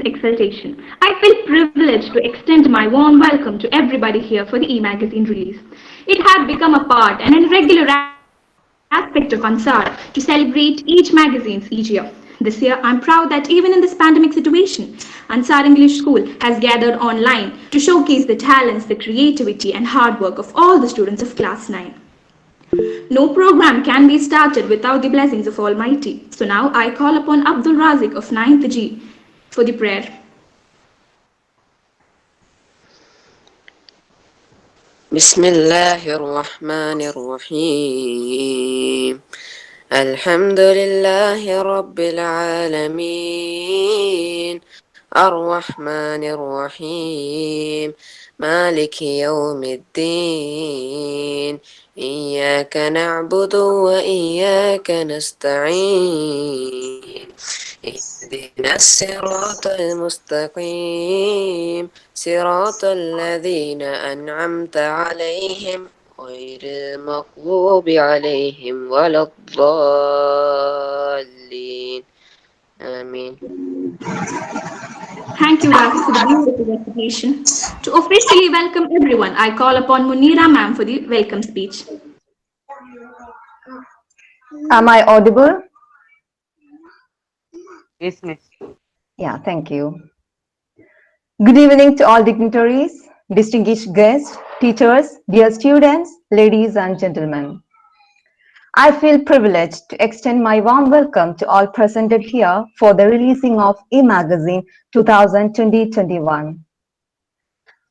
exultation. I feel privileged to extend my warm welcome to everybody here for the e-magazine release. It had become a part and a regular aspect of Ansar to celebrate each magazines each year. This year, I'm proud that even in this pandemic situation, Ansar English School has gathered online to showcase the talents, the creativity, and hard work of all the students of Class 9. No program can be started without the blessings of Almighty. So now I call upon Abdul Razik of 9th G for the prayer. بسم الله الرحمن الرحيم الحمد لله رب العالمين الرحمن الرحيم مالك يوم الدين إياك نعبد وإياك نستعين اهدنا الصراط المستقيم صراط الذين أنعمت عليهم غير المغضوب عليهم ولا الضالين آمين. Thank you, Razik, for the beautiful recitation. To officially welcome everyone, I call upon Munira ma'am for the welcome speech. Am I audible? Yes, miss. Yeah, thank you. Good evening to all dignitaries, distinguished guests, teachers, dear students, ladies and gentlemen. I feel privileged to extend my warm welcome to all presented here for the releasing of e-magazine 2020-21.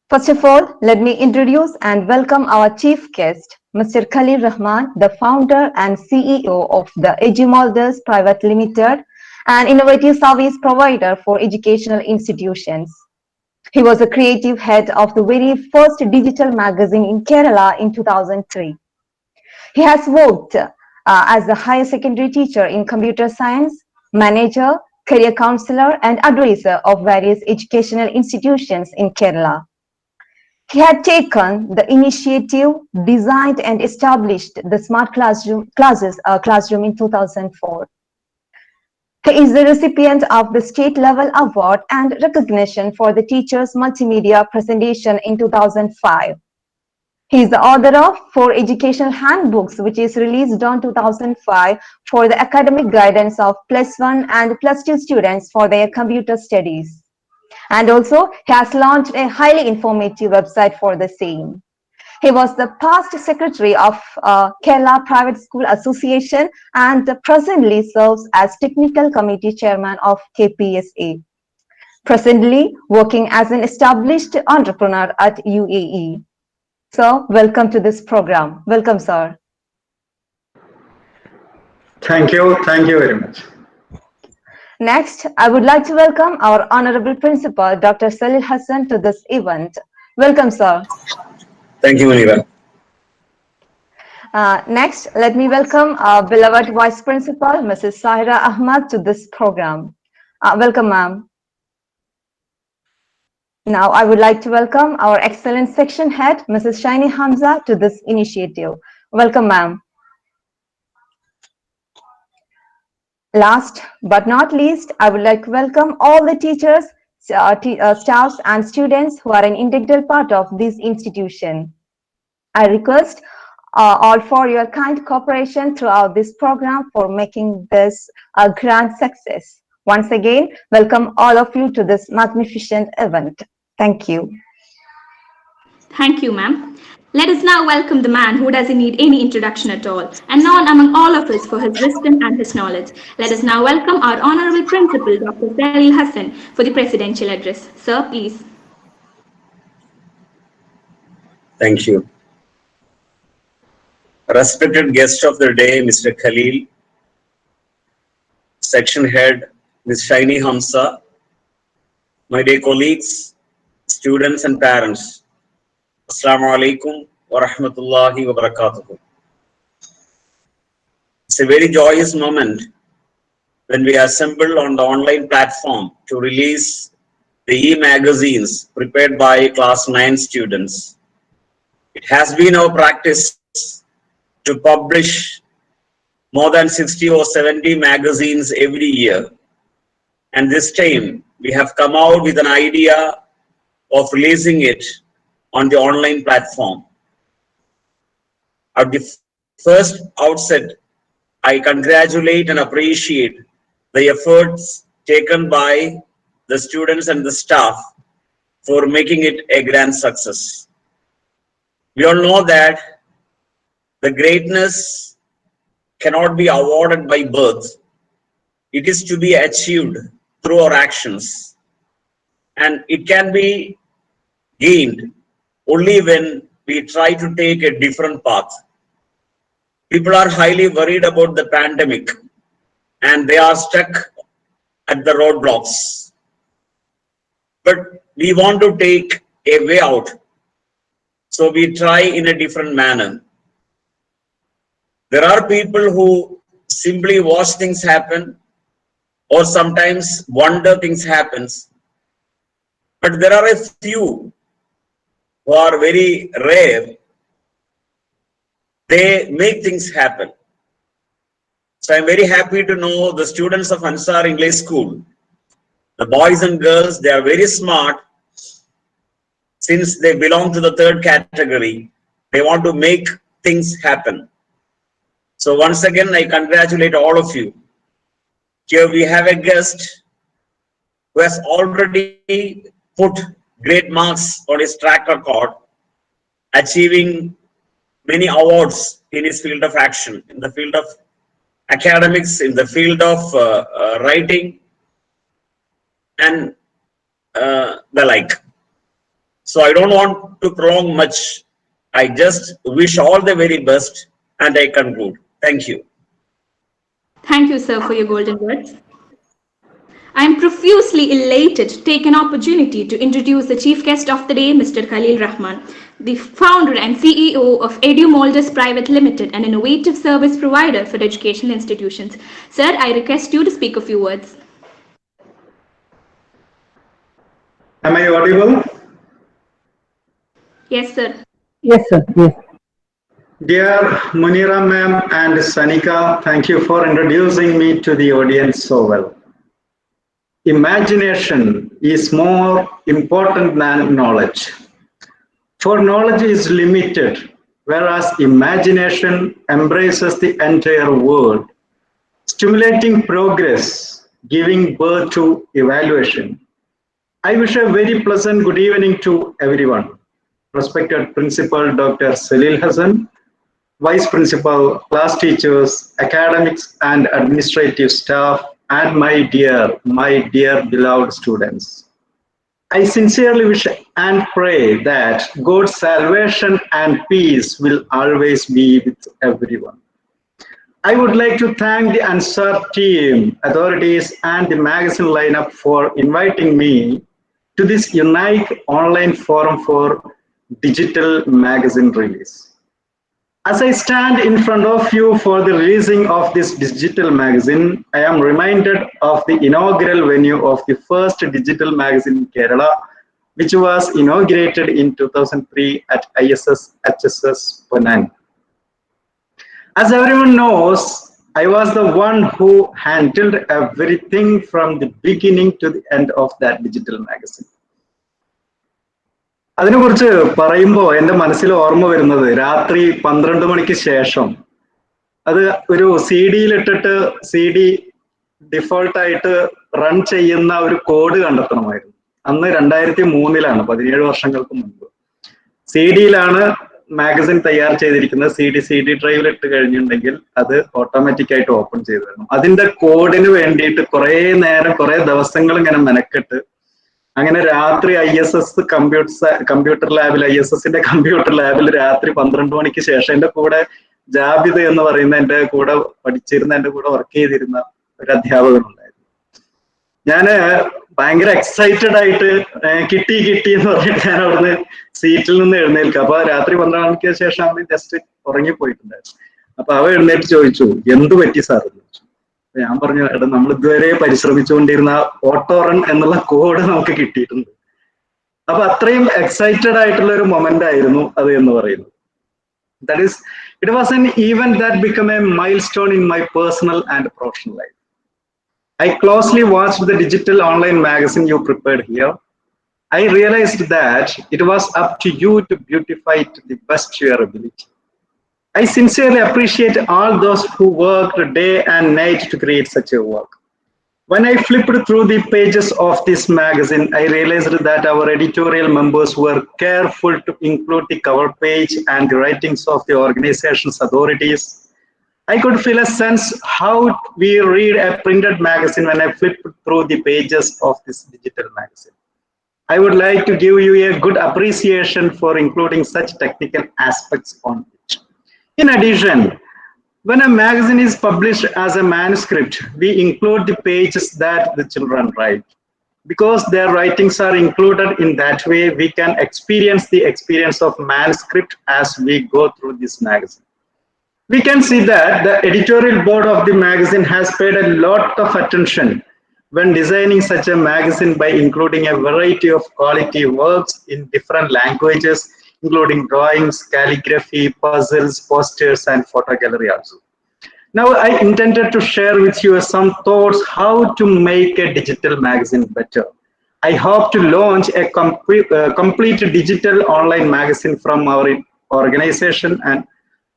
First of all, let me introduce and welcome our chief guest, Mr. Khalil Rahman, the founder and CEO of the Edumoldes Private Limited, an innovative service provider for educational institutions. He was the creative head of the very first digital magazine in Kerala in 2003. He has worked as a higher secondary teacher in computer science, manager, career counselor, and advisor of various educational institutions in Kerala. He had taken the initiative, designed and established the Smart Classroom in 2004. He is the recipient of the state level award and recognition for the teacher's multimedia presentation in 2005. He is the author of 4 educational handbooks, which is released on 2005 for the academic guidance of +1 and +2 students for their computer studies. And also, he has launched a highly informative website for the same. He was the past secretary of Kerala Private School Association and presently serves as technical committee chairman of KPSA. Presently working as an established entrepreneur at UAE. So, welcome to this program. Welcome, sir. Thank you very much. Next, I would like to welcome our Honorable Principal, Dr. Salil Hassan, to this event. Welcome, sir. Thank you, Munira. Next, let me welcome our beloved Vice Principal, Mrs. Sahira Ahmad, to this program. Welcome, ma'am. Now, I would like to welcome our excellent section head, Mrs. Shaini Hamza, to this initiative. Welcome, ma'am. Last but not least, I would like to welcome all the teachers, staffs and students who are an integral part of this institution. I request all for your kind cooperation throughout this program for making this a grand success. Once again, welcome all of you to this magnificent event. Thank you. Thank you, ma'am. Let us now welcome the man who doesn't need any introduction at all, and known among all of us for his wisdom and his knowledge. Let us now welcome our Honorable Principal, Dr. Salil Hassan, for the presidential address. Sir, please. Thank you. Respected guest of the day, Mr. Khalil, section head, Ms. Shaini Hamza, my dear colleagues, students and parents, Assalamu alaikum wa rahmatullahi wa barakatuh. It's a very joyous moment when we assemble on the online platform to release the e-magazines prepared by class 9 students. It has been our practice to publish more than 60 or 70 magazines every year. And this time, we have come out with an idea of releasing it on the online platform. At the first outset, I congratulate and appreciate the efforts taken by the students and the staff for making it a grand success. We all know that the greatness cannot be awarded by birth. It is to be achieved through our actions. And it can be gained only when we try to take a different path. People are highly worried about the pandemic and they are stuck at the roadblocks. But we want to take a way out. So we try in a different manner. There are people who simply watch things happen or sometimes wonder things happens. But there are a few who are very rare. They make things happen. So I'm very happy to know the students of Ansar English School, the boys and girls, they are very smart. Since they belong to the third category, they want to make things happen. So once again, I congratulate all of you. Here we have a guest who has already put great marks on his track record, achieving many awards in his field of action, in the field of academics, in the field of writing, and the like. So I don't want to prolong much. I just wish all the very best and I conclude. Thank you. Thank you, sir, for your golden words. I am profusely elated to take an opportunity to introduce the chief guest of the day, Mr. Khalil Rahman, the founder and CEO of EduMoldus Private Limited, an innovative service provider for educational institutions. Sir, I request you to speak a few words. Am I audible? Yes, sir. Yes, sir. Yes. Dear Munira ma'am and Sanika, thank you for introducing me to the audience so well. Imagination is more important than knowledge. For knowledge is limited, whereas imagination embraces the entire world, stimulating progress, giving birth to evaluation. I wish a very pleasant good evening to everyone. Respected Principal Dr. Salil Hassan, Vice Principal, class teachers, academics and administrative staff, and my dear beloved students. I sincerely wish and pray that God's salvation and peace will always be with everyone. I would like to thank the Ansar team, authorities, and the magazine lineup for inviting me to this unique online forum for digital magazine release. As I stand in front of you for the releasing of this digital magazine, I am reminded of the inaugural venue of the first digital magazine in Kerala, which was inaugurated in 2003 at ISS HSS Ponan. As everyone knows, I was the one who handled everything from the beginning to the end of that digital magazine. അതിനെക്കുറിച്ച് പറയുമ്പോൾ എൻ്റെ മനസ്സിൽ ഓർമ്മ വരുന്നത് രാത്രി 12 മണിക്ക് ശേഷം അത് ഒരു CD-യിലിട്ടിട്ട് CD ഡിഫോൾട്ടായിട്ട് റൺ ചെയ്യുന്ന ഒരു കോഡ് കണ്ടെത്തണമായിരുന്നു. അന്ന് 2003-ലാണ്, 17 വർഷങ്ങൾക്ക് മുൻപ്. CD-യിലാണ് മാഗസിൻ തയ്യാർ ചെയ്തിരിക്കുന്നത്. CD ഡ്രൈവിൽ ഇട്ട് കഴിഞ്ഞിട്ടുണ്ടെങ്കിൽ അത് ഓട്ടോമാറ്റിക് ആയിട്ട് ഓപ്പൺ ചെയ്തു തരണം. അതിന്റെ കോഡിന് വേണ്ടിയിട്ട് കുറേ നേരം കുറേ ദിവസങ്ങൾ ഇങ്ങനെ മെനക്കെട്ട് അങ്ങനെ രാത്രി ISS കമ്പ്യൂട്ടർ ലാബിൽ ISSന്റെ കമ്പ്യൂട്ടർ ലാബിൽ രാത്രി 12 മണിക്ക് ശേഷം എൻ്റെ കൂടെ ജാബിദ് എന്ന് പറയുന്ന എൻ്റെ കൂടെ പഠിച്ചിരുന്ന എൻ്റെ കൂടെ വർക്ക് ചെയ്തിരുന്ന ഒരു അധ്യാപകനുണ്ടായിരുന്നു. ഞാന് ഭയങ്കര എക്സൈറ്റഡ് ആയിട്ട് കിട്ടി എന്ന് പറഞ്ഞിട്ട് ഞാൻ അവിടുന്ന് സീറ്റിൽ നിന്ന് എഴുന്നേൽക്കുക. അപ്പൊ രാത്രി 12 മണിക്ക് ശേഷം അവന് ജസ്റ്റ് ഉറങ്ങിപ്പോയിട്ടുണ്ടായിരുന്നു. അപ്പൊ അവ എഴുന്നേറ്റ് ചോദിച്ചു, എന്ത് പറ്റി സാർ എന്ന് ചോദിച്ചു. ഞാൻ പറഞ്ഞു, എടാ നമ്മൾ ഇതുവരെ പരിശ്രമിച്ചുകൊണ്ടിരുന്ന ഓട്ടോ റൺ എന്നുള്ള കോഡ് നമുക്ക് കിട്ടിയിട്ടുണ്ട്. അപ്പൊ അത്രയും എക്സൈറ്റഡ് ആയിട്ടുള്ള ഒരു മൊമെന്റ് ആയിരുന്നു അത് എന്ന് പറയുന്നത്. That is, it was an event that became a milestone in my personal and professional life. I closely watched the digital online magazine you prepared here. I realized that it was up to you to beautify it to the best of your ability. I sincerely appreciate all those who worked day and night to create such a work. When I flipped through the pages of this magazine, I realized that our editorial members were careful to include the cover page and the writings of the organization's authorities. I could feel a sense how we read a printed magazine when I flipped through the pages of this digital magazine. I would like to give you a good appreciation for including such technical aspects on it. In addition, when a magazine is published as a manuscript, we include the pages that the children write. Because their writings are included in that way, we can experience the experience of manuscript as we go through this magazine. We can see that the editorial board of the magazine has paid a lot of attention when designing such a magazine by including a variety of quality works in different languages, including drawings, calligraphy, puzzles, posters, and photo gallery also. Now, I intended to share with you some thoughts how to make a digital magazine better. I hope to launch a complete digital online magazine from our organization and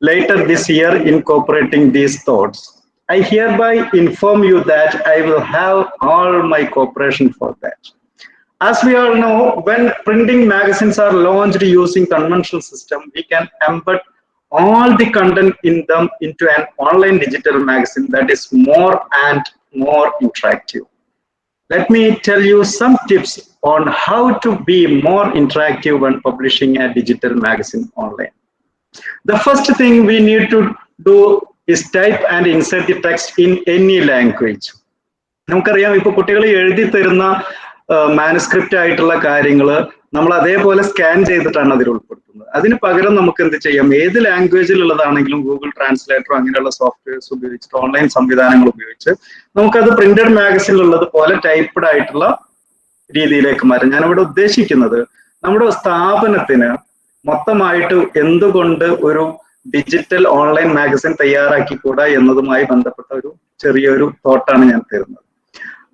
later this year incorporating these thoughts. I hereby inform you that I will have all my cooperation for that. As we all know, when printing magazines are launched using conventional system, we can embed all the content in them into an online digital magazine that is more and more interactive. Let me tell you some tips on how to be more interactive when publishing a digital magazine online. The first thing we need to do is type and insert the text in any language. നമുക്കറിയാം ഇപ്പോൾ കുട്ടികൾ എഴുതി തരുന്ന manuscript ആയിട്ടുള്ള കാര്യങ്ങൾ നമ്മൾ അതേപോലെ scan ചെയ്തിട്ടാണ് അതിൽ ഉൾപ്പെടുത്തുന്നത്. അതിന് പകരം നമുക്ക് എന്ത് ചെയ്യാം, ഏത് ലാംഗ്വേജിലുള്ളതാണെങ്കിലും ഗൂഗിൾ ട്രാൻസ്ലേറ്ററോ അങ്ങനെയുള്ള സോഫ്റ്റ്വെയർസ് ഉപയോഗിച്ചിട്ട് ഓൺലൈൻ സംവിധാനങ്ങൾ ഉപയോഗിച്ച് നമുക്കത് പ്രിന്റഡ് മാഗസിനിലുള്ളത് പോലെ ടൈപ്പ്ഡ് ആയിട്ടുള്ള രീതിയിലേക്ക് മാറ്റാം. ഞാനിവിടെ ഉദ്ദേശിക്കുന്നത് നമ്മുടെ സ്ഥാപനത്തിന് മൊത്തമായിട്ട് എന്തുകൊണ്ട് ഒരു ഡിജിറ്റൽ ഓൺലൈൻ മാഗസിൻ തയ്യാറാക്കിക്കൂടാ എന്നതുമായി ബന്ധപ്പെട്ട ഒരു ചെറിയൊരു തോട്ടാണ് ഞാൻ തരുന്നത്.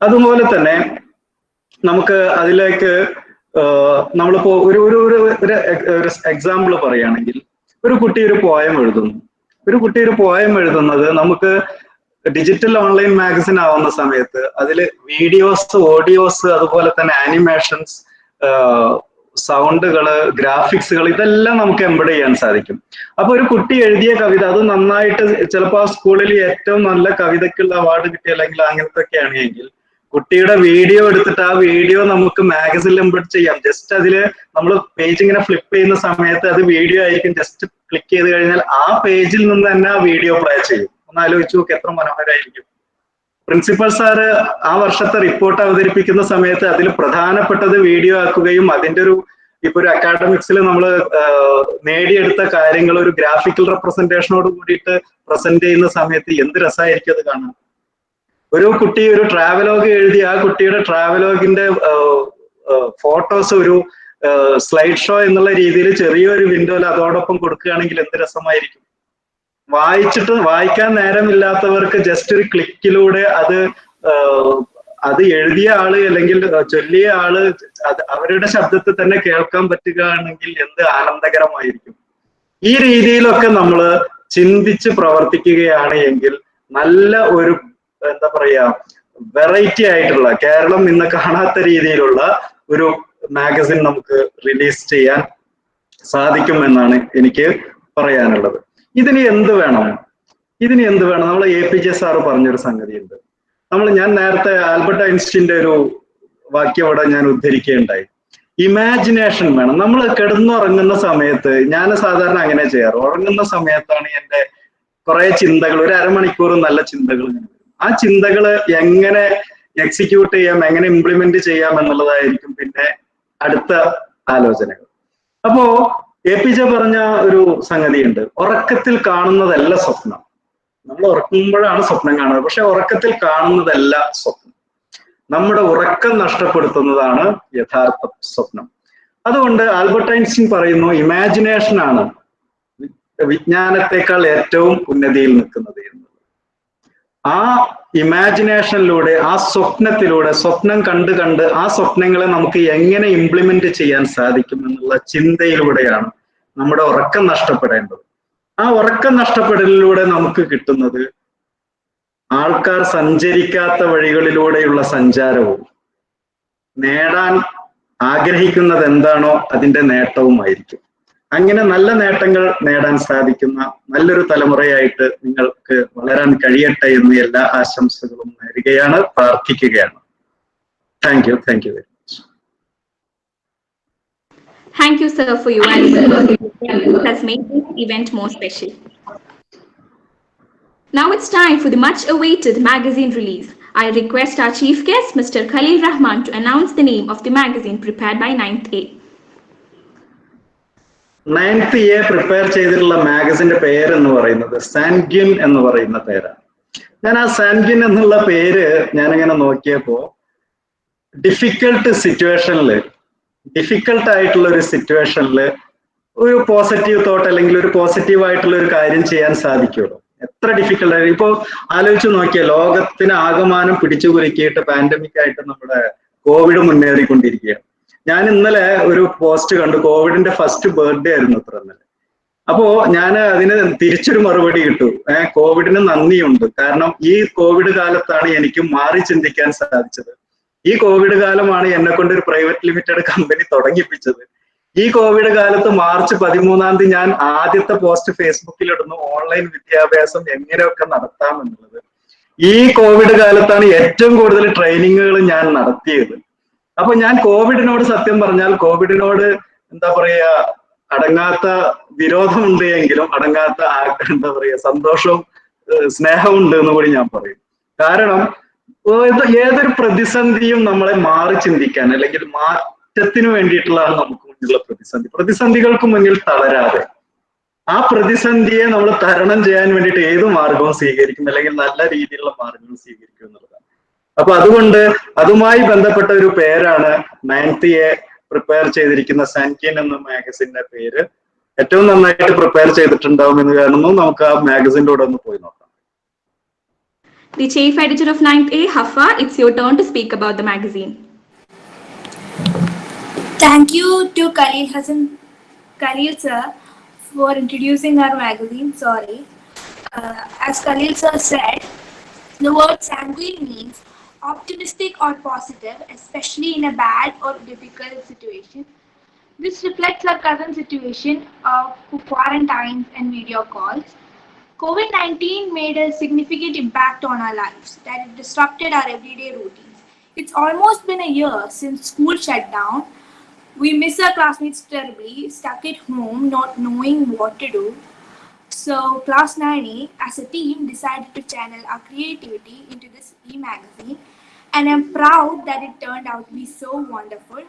അതുപോലെ തന്നെ നമുക്ക് അതിലേക്ക് നമ്മളിപ്പോ ഒരു എക്സാമ്പിൾ പറയുകയാണെങ്കിൽ, ഒരു കുട്ടി ഒരു പോയം എഴുതുന്നത് നമുക്ക് ഡിജിറ്റൽ ഓൺലൈൻ മാഗസിൻ ആവുന്ന സമയത്ത് അതിൽ വീഡിയോസ്, ഓഡിയോസ്, അതുപോലെ തന്നെ ആനിമേഷൻസ്, സൗണ്ടുകള്, ഗ്രാഫിക്സുകൾ, ഇതെല്ലാം നമുക്ക് എംബഡ് ചെയ്യാൻ സാധിക്കും. അപ്പൊ ഒരു കുട്ടി എഴുതിയ കവിത അത് നന്നായിട്ട് ചിലപ്പോൾ ആ സ്കൂളിൽ ഏറ്റവും നല്ല കവിതയ്ക്കുള്ള അവാർഡ് കിട്ടിയ അല്ലെങ്കിൽ അങ്ങനത്തെ ഒക്കെ ആണെങ്കിൽ കുട്ടിയുടെ വീഡിയോ എടുത്തിട്ട് ആ വീഡിയോ നമുക്ക് മാഗസിനിൽ എംബഡ് ചെയ്യാം. ജസ്റ്റ് അതില് നമ്മൾ പേജ് ഇങ്ങനെ ഫ്ലിപ്പ് ചെയ്യുന്ന സമയത്ത് അത് വീഡിയോ ആയിരിക്കും. ജസ്റ്റ് ക്ലിക്ക് ചെയ്ത് കഴിഞ്ഞാൽ ആ പേജിൽ നിന്ന് തന്നെ ആ വീഡിയോ പ്ലേ ചെയ്യും. ഒന്ന് ആലോചിച്ച് നോക്ക്, എത്ര മനോഹരമായിരിക്കും. പ്രിൻസിപ്പൽ സാറ് ആ വർഷത്തെ റിപ്പോർട്ട് അവതരിപ്പിക്കുന്ന സമയത്ത് അതിൽ പ്രധാനപ്പെട്ടത് വീഡിയോ ആക്കുകയും അതിന്റെ ഇപ്പൊ ഒരു അക്കാഡമിക്സിൽ നമ്മൾ നേടിയെടുത്ത കാര്യങ്ങൾ ഒരു ഗ്രാഫിക്കൽ റെപ്രസെന്റേഷനോട് കൂടിയിട്ട് പ്രസന്റ് ചെയ്യുന്ന സമയത്ത് എന്ത് രസമായിരിക്കും അത് കാണാൻ. ഒരു കുട്ടി ഒരു ട്രാവലോഗ് എഴുതി ആ കുട്ടിയുടെ ട്രാവലോഗിന്റെ ഫോട്ടോസ് ഒരു സ്ലൈഡ് ഷോ എന്നുള്ള രീതിയിൽ ചെറിയൊരു വിൻഡോയിൽ അതോടൊപ്പം കൊടുക്കുകയാണെങ്കിൽ എന്ത് രസമായിരിക്കും. വായിക്കാൻ നേരമില്ലാത്തവർക്ക് ജസ്റ്റ് ഒരു ക്ലിക്കിലൂടെ അത് എഴുതിയ ആള് അല്ലെങ്കിൽ ചൊല്ലിയ ആള് അവരുടെ ശബ്ദത്തിൽ തന്നെ കേൾക്കാൻ പറ്റുകയാണെങ്കിൽ എന്ത് ആനന്ദകരമായിരിക്കും. ഈ രീതിയിലൊക്കെ നമ്മൾ ചിന്തിച്ച് പ്രവർത്തിക്കുകയാണ് എങ്കിൽ നല്ല ഒരു എന്താ പറയാ വെറൈറ്റി ആയിട്ടുള്ള, കേരളം ഇന്ന് കാണാത്ത രീതിയിലുള്ള ഒരു മാഗസിൻ നമുക്ക് റിലീസ് ചെയ്യാൻ സാധിക്കുമെന്നാണ് എനിക്ക് പറയാനുള്ളത്. ഇതിന് എന്ത് വേണം? നമ്മൾ APJ സാറ് പറഞ്ഞൊരു സംഗതിയുണ്ട്. ഞാൻ നേരത്തെ ആൽബർട്ട് ഐൻസ്റ്റീന്റെ ഒരു വാക്യം അവിടെ ഞാൻ ഉദ്ധരിക്കുകയുണ്ടായി. ഇമാജിനേഷൻ വേണം. നമ്മൾ കിടന്നുറങ്ങുന്ന സമയത്ത്, ഞാൻ സാധാരണ അങ്ങനെ ചെയ്യാറ്, ഉറങ്ങുന്ന സമയത്താണ് എൻ്റെ കുറെ ചിന്തകൾ, ഒരു അരമണിക്കൂർ നല്ല ചിന്തകൾ. ആ ചിന്തകൾ എങ്ങനെ എക്സിക്യൂട്ട് ചെയ്യാം, എങ്ങനെ ഇംപ്ലിമെന്റ് ചെയ്യാം എന്നുള്ളതായിരിക്കും പിന്നെ അടുത്ത ആലോചനകൾ. അപ്പോ APJ പറഞ്ഞ ഒരു സംഗതിയുണ്ട്, ഉറക്കത്തിൽ കാണുന്നതല്ല സ്വപ്നം. നമ്മൾ ഉറക്കുമ്പോഴാണ് സ്വപ്നം കാണുന്നത്, പക്ഷെ ഉറക്കത്തിൽ കാണുന്നതല്ല സ്വപ്നം. നമ്മുടെ ഉറക്കം നഷ്ടപ്പെടുത്തുന്നതാണ് യഥാർത്ഥ സ്വപ്നം. അതുകൊണ്ട് ആൽബർട്ട് ഐൻസ്റ്റീൻ പറയുന്നു, ഇമാജിനേഷൻ ആണ് വിജ്ഞാനത്തെക്കാൾ ഏറ്റവും ഉന്നതിയിൽ നിൽക്കുന്നത് എന്നുള്ളത്. ആ ഇമാജിനേഷനിലൂടെ, ആ സ്വപ്നത്തിലൂടെ, സ്വപ്നം കണ്ട് കണ്ട് ആ സ്വപ്നങ്ങളെ നമുക്ക് എങ്ങനെ ഇംപ്ലിമെന്റ് ചെയ്യാൻ സാധിക്കും എന്നുള്ള ചിന്തയിലൂടെയാണ് നമ്മുടെ ഉറക്കം നഷ്ടപ്പെടേണ്ടത്. ആ ഉറക്കം നഷ്ടപ്പെടലിലൂടെ നമുക്ക് കിട്ടുന്നത് ആൾക്കാർ സഞ്ചരിക്കാത്ത വഴികളിലൂടെയുള്ള സഞ്ചാരവും നേടാൻ ആഗ്രഹിക്കുന്നത് എന്താണോ അതിന്റെ നേട്ടവുമായിരിക്കും. അങ്ങനെ നല്ല നേട്ടങ്ങൾ നേടാൻ സാധിക്കുന്ന നല്ലൊരു തലമുറയായിട്ട് നിങ്ങൾക്ക് വളരാൻ കഴിയട്ടെ എന്ന് എല്ലാ ആശംസകളും നേരുകയാണ്, പ്രാർത്ഥിക്കുകയാണ്. Thank you very much. Thank you, sir, for your valuable contribution. This has made this event more special. Now it's time for the much-awaited magazine release. I request our chief guest, Mr. Khalil Rahman, to announce the name of the magazine prepared by 9th A. 9th A prepare ചെയ്തിട്ടുള്ള മാഗസിന്റെ പേര് എന്ന് പറയുന്നത് sanguine എന്ന് പറയുന്ന പേരാണ്. ഞാൻ ആ sanguine എന്നുള്ള പേര് ഞാനിങ്ങനെ നോക്കിയപ്പോ ഡിഫിക്കൽട്ട് ആയിട്ടുള്ള ഒരു സിറ്റുവേഷനിൽ ഒരു പോസിറ്റീവ് തോട്ട് അല്ലെങ്കിൽ ഒരു പോസിറ്റീവ് ആയിട്ടുള്ള ഒരു കാര്യം ചെയ്യാൻ സാധിക്കുള്ളൂ. എത്ര ഡിഫിക്കൽട്ട് ആയി ഇപ്പോ ആലോചിച്ച് നോക്കിയ ലോകത്തിന് ആകമാനം പിടിച്ചു കുലുക്കിയിട്ട് പാൻഡമിക് ആയിട്ട് നമ്മുടെ കോവിഡ് മുന്നേറിക്കൊണ്ടിരിക്കുകയാണ്. ഞാൻ ഇന്നലെ ഒരു പോസ്റ്റ് കണ്ടു, കോവിഡിന്റെ ഫസ്റ്റ് ബർത്ത്ഡേ ആയിരുന്നു അത്ര ഇന്നലെ. അപ്പോ ഞാൻ അതിന് തിരിച്ചൊരു മറുപടി കിട്ടു, കോവിഡിന് നന്ദിയുണ്ട്, കാരണം ഈ കോവിഡ് കാലത്താണ് എനിക്ക് മാറി ചിന്തിക്കാൻ സാധിച്ചത്. ഈ കോവിഡ് കാലമാണ് എന്നെ കൊണ്ട് ഒരു പ്രൈവറ്റ് ലിമിറ്റഡ് കമ്പനി തുടങ്ങിപ്പിച്ചത്. ഈ കോവിഡ് കാലത്ത് മാർച്ച് 13 ഞാൻ ആദ്യത്തെ പോസ്റ്റ് ഫേസ്ബുക്കിൽ ഇടുന്നു, ഓൺലൈൻ വിദ്യാഭ്യാസം എങ്ങനെയൊക്കെ നടത്താം എന്നുള്ളത്. ഈ കോവിഡ് കാലത്താണ് ഏറ്റവും കൂടുതൽ ട്രെയിനിങ്ങുകൾ ഞാൻ നടത്തിയത്. അപ്പൊ ഞാൻ കോവിഡിനോട് സത്യം പറഞ്ഞാൽ കോവിഡിനോട് എന്താ പറയാ അടങ്ങാത്ത വിരോധമുണ്ട് എങ്കിലും അടങ്ങാത്ത എന്താ പറയാ സന്തോഷവും സ്നേഹവും ഉണ്ട് എന്ന് കൂടി ഞാൻ പറയും. കാരണം ഏതൊരു പ്രതിസന്ധിയും നമ്മളെ മാറി ചിന്തിക്കാൻ അല്ലെങ്കിൽ മാറ്റത്തിന് വേണ്ടിയിട്ടുള്ളതാണ് നമുക്ക് മുന്നിലുള്ള പ്രതിസന്ധികൾക്ക് മുന്നിൽ തളരാതെ ആ പ്രതിസന്ധിയെ നമ്മൾ തരണം ചെയ്യാൻ വേണ്ടിയിട്ട് ഏത് മാർഗവും സ്വീകരിക്കും, അല്ലെങ്കിൽ നല്ല രീതിയിലുള്ള മാർഗങ്ങൾ സ്വീകരിക്കും എന്നുള്ളതാണ്. അപ്പൊ അതുകൊണ്ട് അതുമായി ബന്ധപ്പെട്ട ഒരു പേരാണ് 9th A പ്രിപ്പയർ ചെയ്തിരിക്കുന്ന സാൻഗ്വിൻ എന്ന മാഗസിന്റെ പേര്. ഏറ്റവും നന്നായിട്ട് പ്രിപ്പയർ ചെയ്തിട്ടുണ്ടാവും എന്ന് കാണുന്നു. നമുക്ക് ആ മാഗസിൻ്റെ കൂടെ ഒന്ന് പോയി നോക്കാം. The chief editor of 9th A, Hafa, it's your turn to speak about the magazine. Thank you to Khalil sir for introducing our magazine. Sorry. As Khalil sir said, the word sanguine means optimistic or positive, especially in a bad or difficult situation. This reflects our current situation of quarantines and video calls. COVID-19 made a significant impact on our lives, that it disrupted our everyday routines. It's almost been a year since school shut down. We miss our classmates terribly, stuck at home, not knowing what to do. So Class 9A as a team decided to channel our creativity into this e-magazine, and I'm proud that it turned out to be so wonderful.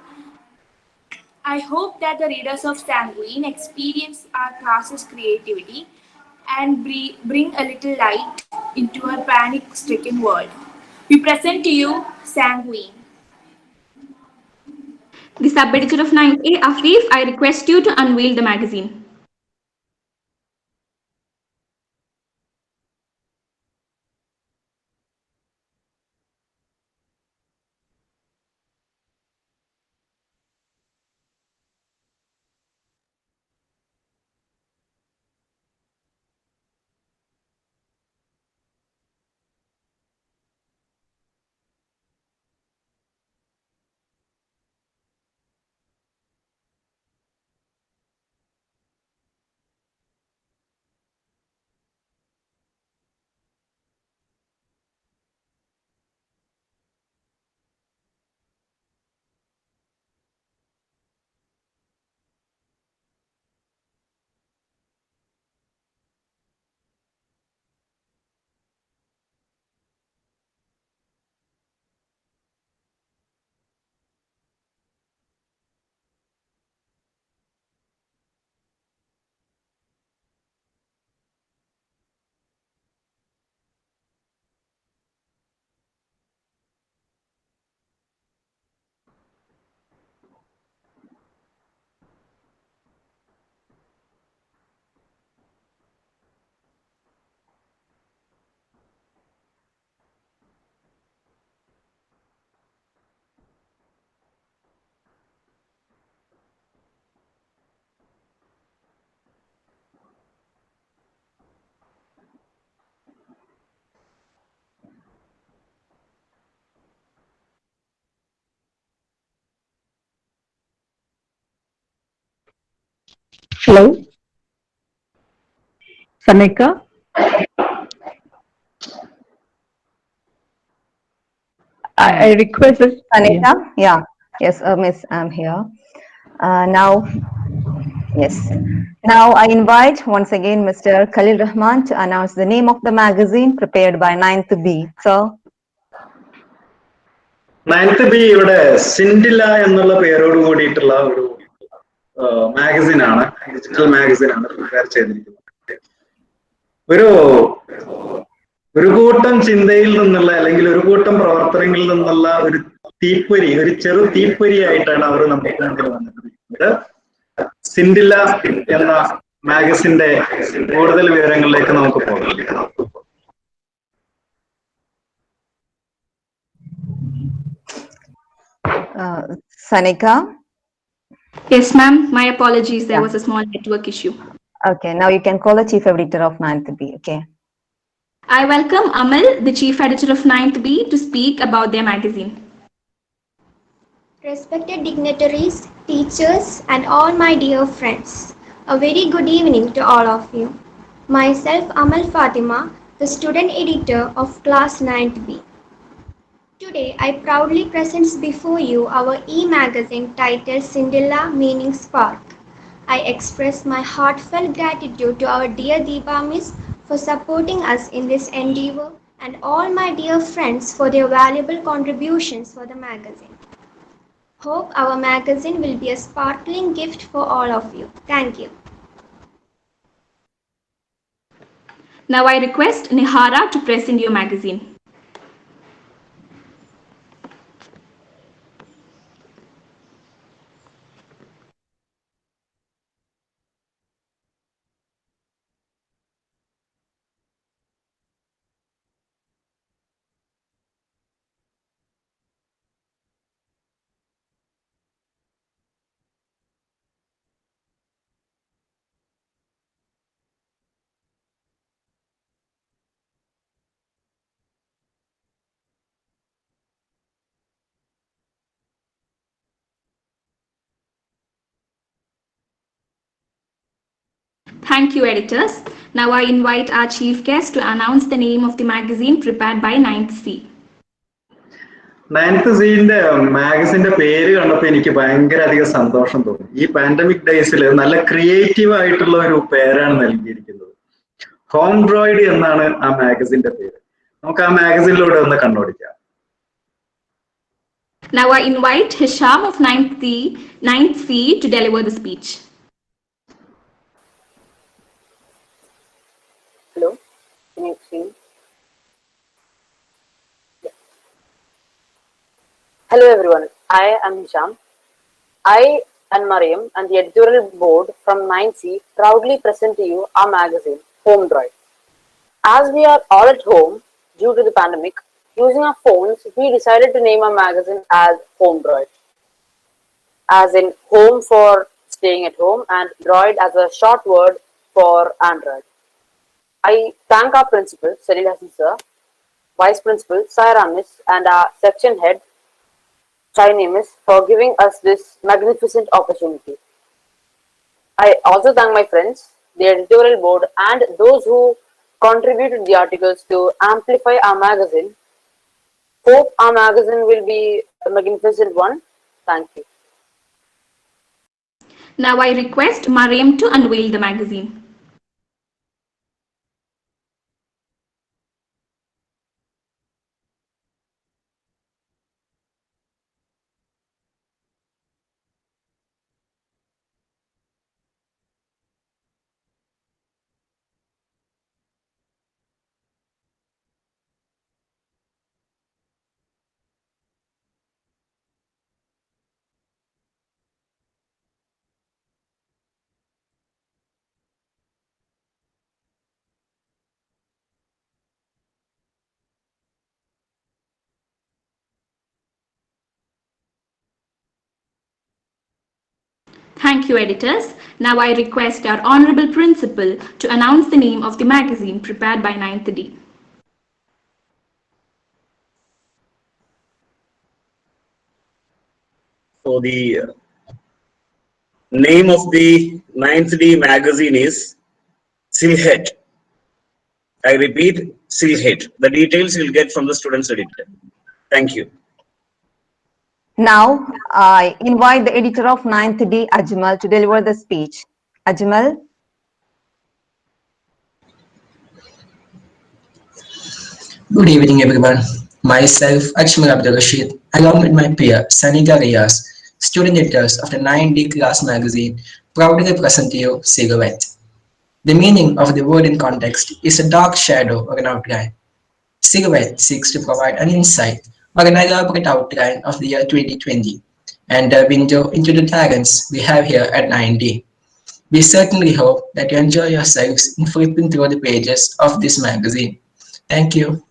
I hope that the readers of Sanguine experience our class's creativity and bring a little light into our panic-stricken world. We present to you Sanguine. The sub-editor of 9th A, Afif, I request you to unveil the magazine. Hello, Sanika. I request. Anita? Yeah. Yes, Miss, I'm here. Now, yes. Now I invite once again Mr. Khalil Rahman to announce the name of the magazine prepared by 9th B. Sir. 9th B ഇവിടെ സിൻഡില എന്നുള്ള പേരോട് കൂടിയിട്ടുള്ള ഒരു magazine ആണ്, digital magazine ആണ് prepare ചെയ്തിരിക്കുന്നത്. ഒരു കൂട്ടം ചിന്തയിൽ നിന്നുള്ള അല്ലെങ്കിൽ ഒരു കൂട്ടം പ്രവർത്തനങ്ങളിൽ നിന്നുള്ള ഒരു തീപ്പൊരി, ഒരു ചെറു തീപ്പൊരി ആയിട്ടാണ് അവർ നമുക്ക് മുന്നിൽ വന്നിട്ടുള്ളത്. സിൻഡില എന്ന മാഗസിന്റെ കൂടുതൽ വിവരങ്ങളിലേക്ക് നമുക്ക് പോകാം. Sanika? Yes, ma'am. My apologies. There was a small network issue. Okay, now you can call the chief editor of 9th B. Okay. I welcome Amal, the chief editor of 9th B, to speak about their magazine. Respected dignitaries, teachers, and all my dear friends, a very good evening to all of you. Myself, Amal Fatima, the student editor of class 9th B. Today, I proudly present before you our e-magazine titled Cinderella meaning Spark. I express my heartfelt gratitude to our dear Deepa Miss for supporting us in this endeavor and all my dear friends for their valuable contributions for the magazine. Hope our magazine will be a sparkling gift for all of you. Thank you. Now I request Nihara to present your magazine. Thank you, editors. Now I invite our chief guest to announce the name of the magazine prepared by 9th C. 9th സിന്റെ മാഗസിന്റെ പേര് കണ്ടപ്പോൾ എനിക്ക് ഭയങ്കര അധികം സന്തോഷം തോന്നി. ഈ pandemic ഡേയ്സിൽ നല്ല ക്രിയേറ്റീവ് ആയിട്ടുള്ള ഒരു പേരാണ് നൽകിയിരിക്കുന്നത്. ഹോം ഡ്രോയിഡ് എന്നാണ് ആ മാഗസിന്റെ പേര്. നമുക്ക് ആ മാഗസിനിലൂടെ ഒന്ന് കണ്ടുപിടിക്കാം. Now I invite Hisham of 9th C to deliver the speech. Hello, can you see me? Yeah. Hello everyone, I am Hisham. I and Mariam and the editorial board from 9C proudly present to you our magazine, Home Droid. As we are all at home due to the pandemic, using our phones, we decided to name our magazine as Home Droid. As in home for staying at home and droid as a short word for Android. I thank our principal, Salil Hassan sir, vice principal, Saira Miss, and our section head, Chai Miss, for giving us this magnificent opportunity. I also thank my friends, the editorial board, and those who contributed the articles to amplify our magazine. Hope our magazine will be a magnificent one. Thank you. Now I request Mariam to unveil the magazine. Thank you, editors. Now I request our honorable principal to announce the name of the magazine prepared by 9th D. For the Name of the 9th D magazine is Silhouette. I repeat, Silhouette. The details you'll get from the student's editor. Thank you. Now, I invite the editor of 9th D, Ajmal, to deliver the speech. Ajmal? Good evening, everyone. Myself, Ajmal Abdul Rashid, along with my peer, Sanika Riyas, student editors of the 9D Class magazine, proudly present to you Silhouette. The meaning of the word in context is a dark shadow or an outline. Silhouette seeks to provide an insight or an elaborate outline of the year 2020 and a window into the talents we have here at 9D. We certainly hope that you enjoy yourselves in flipping through the pages of this magazine. Thank you.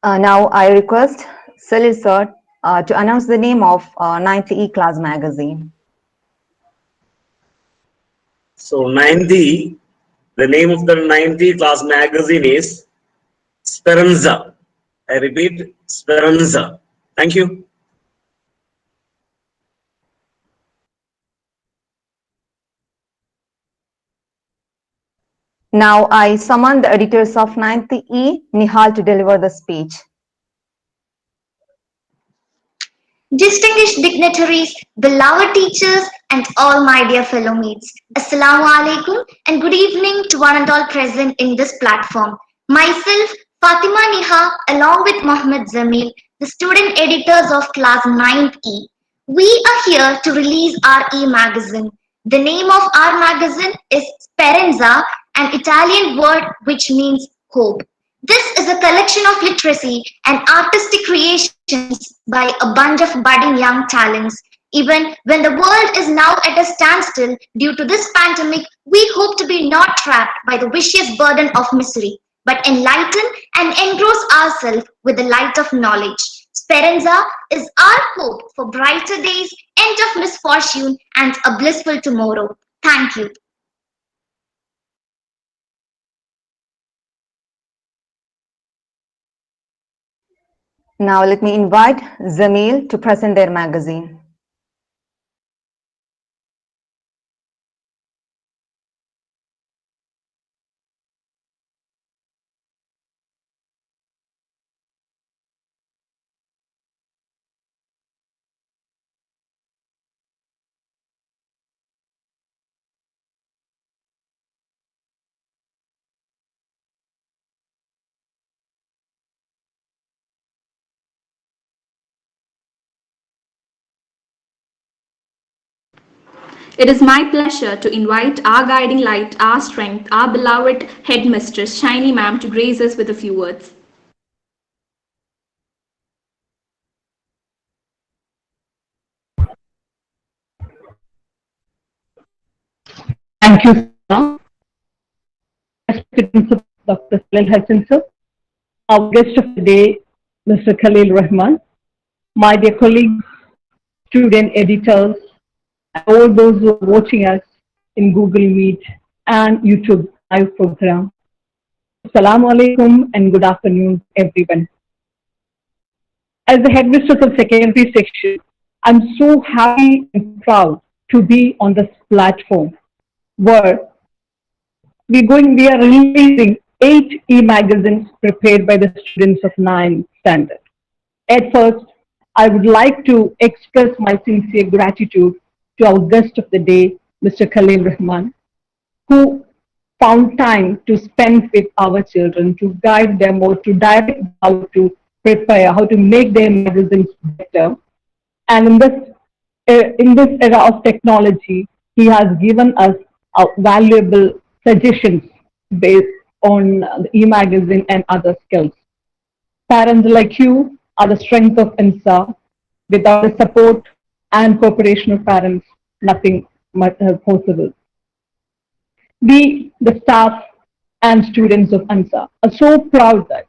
Now I request Salil sir to announce the name of 9th E Class magazine. So 9D, the name of the 9D Class magazine is Speranza. I repeat, Speranza. Thank you. Now I summon the editors of 9th E, Nihal, to deliver the speech. Distinguished dignitaries, beloved teachers, and all my dear fellow mates, Assalamu alaikum and good evening to one and all present in this platform. Myself, Fatima Niha, along with Mohammed Zamil, the student editors of class 9th E. We are here to release our e-magazine. The name of our magazine is Speranza, an Italian word which means hope. This is a collection of literacy and artistic creations by a bunch of budding young talents. Even when the world is now at a standstill due to this pandemic, we hope to be not trapped by the vicious burden of misery, but enlighten and engross ourselves with the light of knowledge. Speranza is our hope for brighter days, end of misfortune, and a blissful tomorrow. Thank you. Now let me invite Zamil to present their magazine. It is my pleasure to invite our guiding light, our strength, our beloved headmistress, Shiny Ma'am, to grace us with a few words. Thank you, sir. Principal Dr. Salil Hassan, sir. Our guest of the day, Mr. Khalil Rahman. My dear colleagues, student editors, and all those who are watching us in Google Meet and YouTube live program. Assalamu alaikum and good afternoon, everyone. As the headmistress of secondary section, I'm so happy and proud to be on this platform where we are releasing 8 e-magazines prepared by the students of 9th standard. At first, I would like to express my sincere gratitude to our guest of the day, Mr. Khalil Rahman, who found time to spend with our children, to guide them or to direct how to prepare, how to make their magazines better. And in this era of technology, he has given us valuable suggestions based on the e-magazine and other skills. Parents like you are the strength of INSA. Without the support and cooperation of parents, nothing might have possible. We, the staff and students of ANSA, are so proud that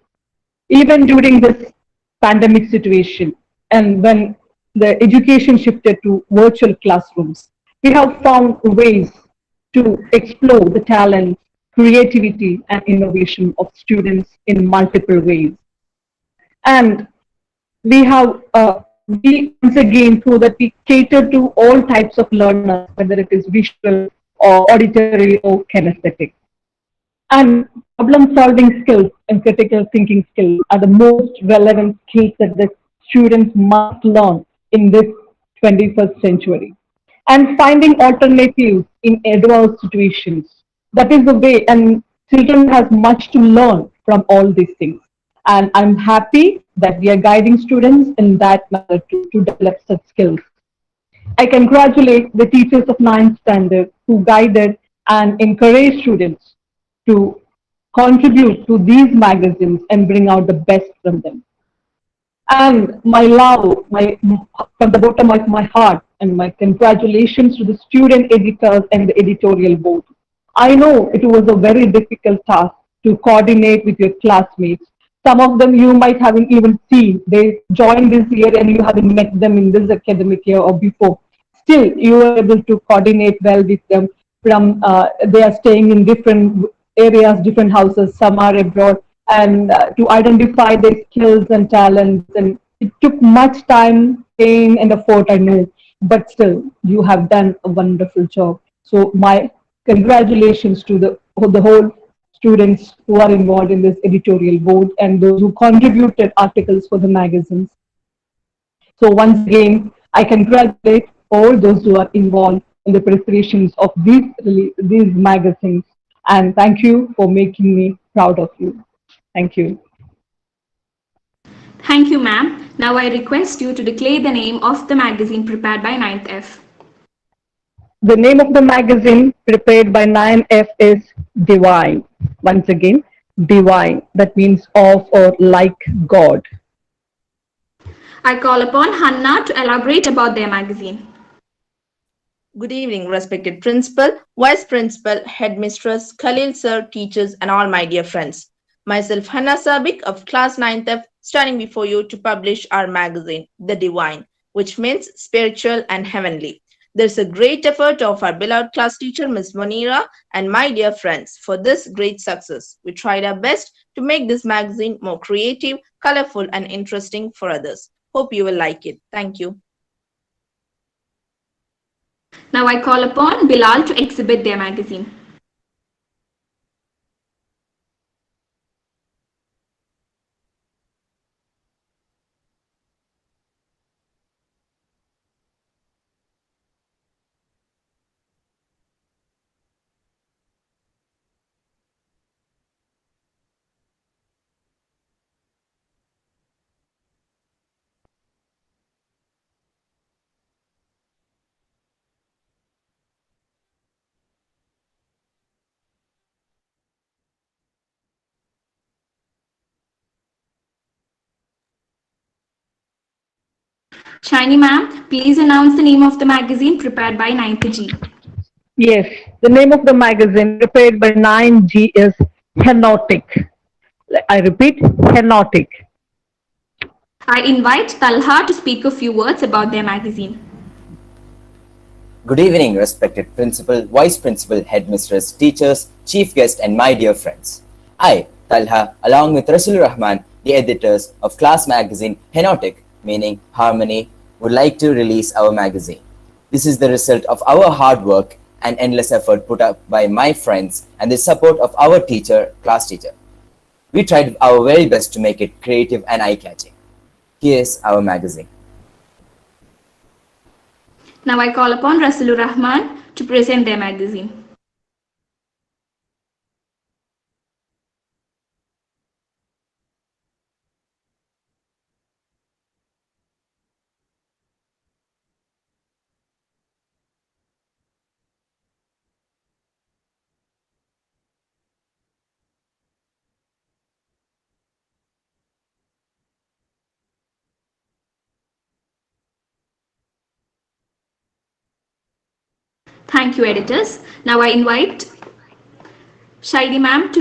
even during this pandemic situation and when the education shifted to virtual classrooms, we have found ways to explore the talent, creativity, and innovation of students in multiple ways. And we have, we once again prove that we cater to all types of learners, whether it is visual or auditory or kinesthetic. And problem-solving skills and critical thinking skills are the most relevant skills that the students must learn in this 21st century. And finding alternatives in adverse situations. That is the way, and children have much to learn from all these things. And I'm happy that we are guiding students in that manner to develop such skills. I congratulate the teachers of 9th standard who guided and encouraged students to contribute to these magazines and bring out the best from them. And my love, from the bottom of my heart, and my congratulations to the student editors and the editorial board. I know it was a very difficult task to coordinate with your classmates. Some of them you might haven't even seen. They joined this year and you haven't met them in this academic year or before. Still, you were able to coordinate well with them. From they are staying in different areas, different houses, some are abroad, and to identify their skills and talents. And it took much time, pain, and effort, I know, but still, you have done a wonderful job. So my congratulations to the whole students who are involved in this editorial board and those who contributed articles for the magazines. So once again, I congratulate all those who are involved in the preparations of these magazines, and thank you for making me proud of you. Thank you. Thank you, ma'am. Now I request you to declare the name of the magazine prepared by 9th F. The name of the magazine prepared by 9F is Divine. Once again, Divine. That means of or like God. I call upon Hannah to elaborate about their magazine. Good evening, respected principal, vice principal, headmistress, Khalil sir, teachers, and all my dear friends. Myself, Hannah Sabik of class 9th F, standing before you to publish our magazine, The Divine, which means spiritual and heavenly. There's a great effort of our beloved class teacher, Ms. Monira, and my dear friends for this great success. We tried our best to make this magazine more creative, colorful, and interesting for others. Hope you will like it. Thank you. Now I call upon Bilal to exhibit their magazine. Shiny ma'am, please announce the name of the magazine prepared by 9th G. Yes, the name of the magazine prepared by 9G is Henotic. I repeat, Henotic. I invite Talha to speak a few words about their magazine. Good evening, respected principal, vice principal, headmistress, teachers, chief guest, and my dear friends. I, Talha, along with Rasul Rahman, the editors of class magazine Henotic, meaning Harmony, would like to release our magazine. This is the result of our hard work and endless effort put up by my friends and the support of our class teacher. We tried our very best to make it creative and eye-catching. Here's our magazine. Now I call upon Rasulur Rahman to present their magazine. Thank you, editors. Now I invite Shaidi ma'am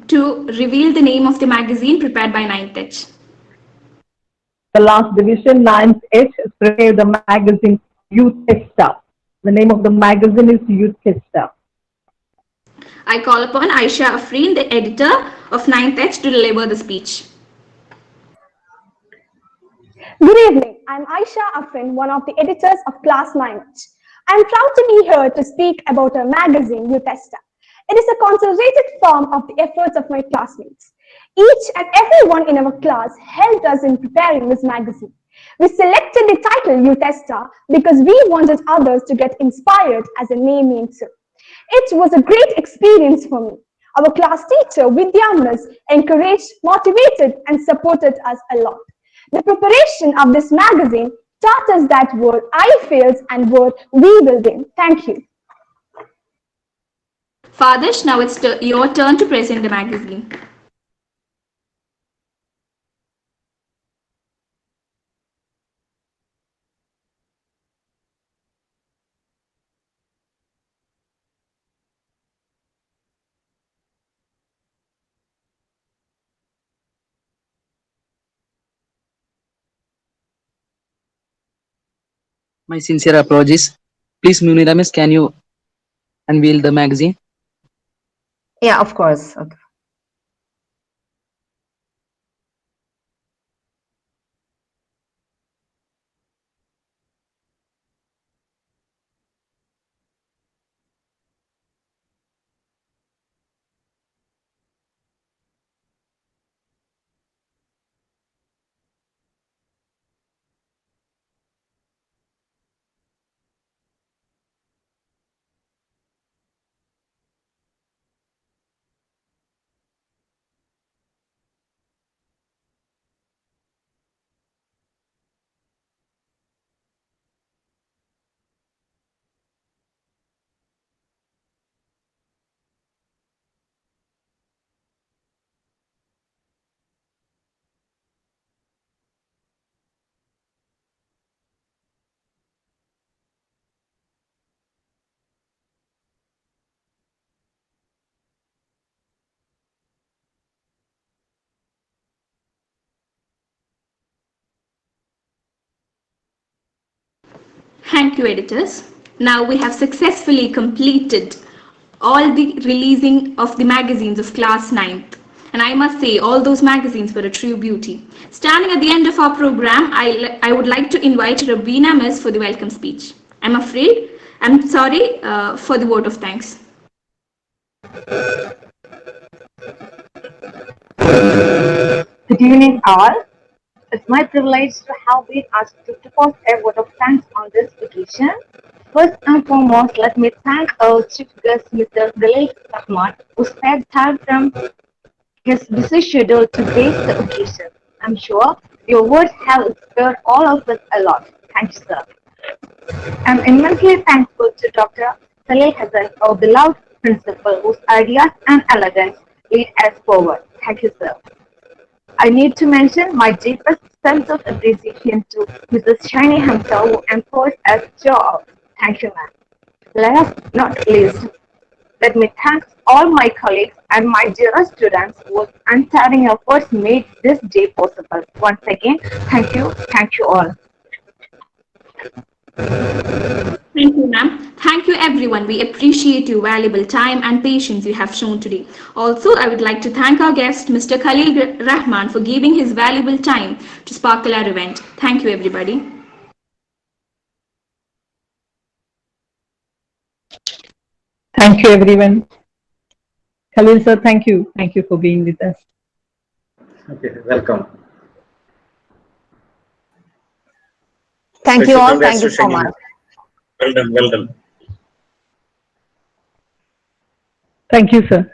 to reveal the name of the magazine prepared by 9th H. The last division, 9th H, has prepared the magazine Youth Testa. The name of the magazine is Youth Testa. I call upon Aisha Afreen, the editor of 9th H, to deliver the speech. Good evening. I'm Aisha Afrin, one of the editors of Class 9H. I'm proud to be here to speak about our magazine, Youth Testa. It is a concentrated form of the efforts of my classmates. Each and every one in our class helped us in preparing this magazine. We selected the title Youth Testa because we wanted others to get inspired, as the name means so. It was a great experience for me. Our class teacher, Vidya Miss, encouraged, motivated, and supported us a lot. The preparation of this magazine taught us that word I fails and word we will win. Thank you. Fadesh, now it's your turn to present the magazine. My sincere apologies. Please, Munira Miss, can you unveil the magazine? Yeah, of course. Okay. Thank you, editors. Now we have successfully completed all the releasing of the magazines of class 9th. And I must say, all those magazines were a true beauty. Standing at the end of our program, I would like to invite Rabina Miss for the welcome speech. I'm sorry for the vote of thanks. Good evening, all. It's my privilege to have been asked to post a vote of thanks on this occasion. First and foremost, let me thank our chief guest, Mr. Khalil Rahman, who spared time from his busy schedule to grace the occasion. I'm sure your words have inspired all of us a lot. Thank you, sir. I'm immensely thankful to Dr. Saleh Hassan, our beloved principal, whose ideas and elegance lead us forward. Thank you, sir. I need to mention my deepest sense of appreciation to Mrs. Shani Hamza, who empowers us throughout. Thank you, ma'am. Last but not least, let me thank all my colleagues and my dear students whose untiring efforts made this day possible. Once again, thank you all. Thank you, ma'am. Thank you, everyone. We appreciate your valuable time and patience you have shown today. Also, I would like to thank our guest, Mr. Khalil Rahman, for giving his valuable time to sparkle our event. Thank you, everybody. Thank you, everyone. Khalil sir, thank you. Thank you for being with us. Okay, welcome. Thank you Special all. congrats Thank you to so Shagin. much. Well done, well done. Thank you, sir.